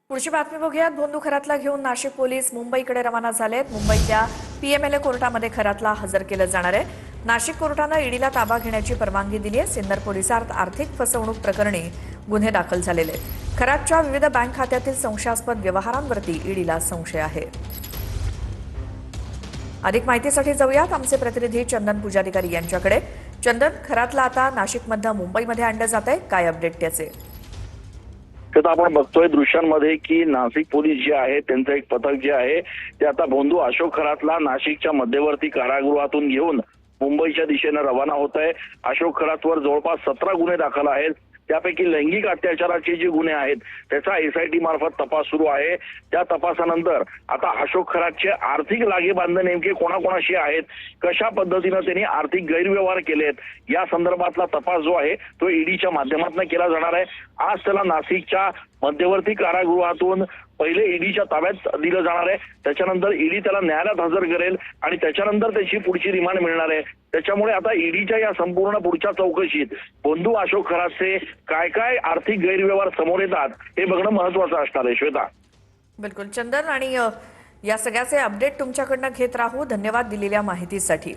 पुढची बातमी बघूयात। भोंदू खरातला घेऊन नाशिक पोलीस मुंबईकडे रवाना झालेत। मुंबईतल्या पीएमएलए कोर्टामध्ये खरातला हजर केलं जाणार आहे। नाशिक कोर्टानं ईडीला ताबा घेण्याची परवानगी दिली आहे। सिन्नर पोलिसात आर्थिक फसवणूक प्रकरणी गुन्हे दाखल झालेले आहेत। खरातच्या विविध बँक खात्यातील संशयास्पद व्यवहारांवरती ईडीला संशय आहे। अधिक माहितीसाठी जाऊयात आमचे प्रतिनिधी चंदन पुजारीकारी यांच्याकडे। चंदन, खरातला आता नाशिकमधनं मुंबईमध्ये आणलं जात आहे, काय अपडेट त्याचे? तर आपण बघतोय दृश्यांमध्ये की नाशिक पोलीस जे आहे त्यांचं एक पथक जे आहे ते आता भोंदू अशोक खरातला नाशिकच्या मध्यवर्ती कारागृहातून घेऊन मुंबईच्या दिशेने रवाना होत आहे। अशोक खरातवर जवळपास 17 गुन्हे दाखल आहेत। त्यापैकी लैंगिक अत्याचाराचे जे गुन्हे आहेत त्याचा एसआयटी मार्फत तपास सुरू आहे। त्या तपासानंतर आता अशोक खरातचे आर्थिक लागेबांधे नेमके कोणाकोणाशी आहेत, कशा पद्धतीने त्यांनी आर्थिक गैरव्यवहार केलेत या संदर्भातला तपास जो आहे तो ईडीच्या माध्यमातून केला जाणार आहे। आज त्याला नाशिकच्या मध्यवर्ती कारागृहातून पहिले ईडीच्या ताब्यात दिलं जाणार आहे। त्याच्यानंतर ईडी त्याला न्यायालयात हजर करेल आणि त्याच्यानंतर त्याची पुढची रिमांड मिळणार आहे। त्याच्यामुळे आता ईडीच्या या संपूर्ण पुढच्या चौकशीत भोंदू अशोक खरातचे काय काय आर्थिक गैरव्यवहार समोर येतात हे बघणं महत्त्वाचं असणार आहे। श्वेता, बिलकुल चंदन, आणि या सगळ्याचे अपडेट तुमच्याकडनं घेत राहू। धन्यवाद दिलेल्या माहितीसाठी।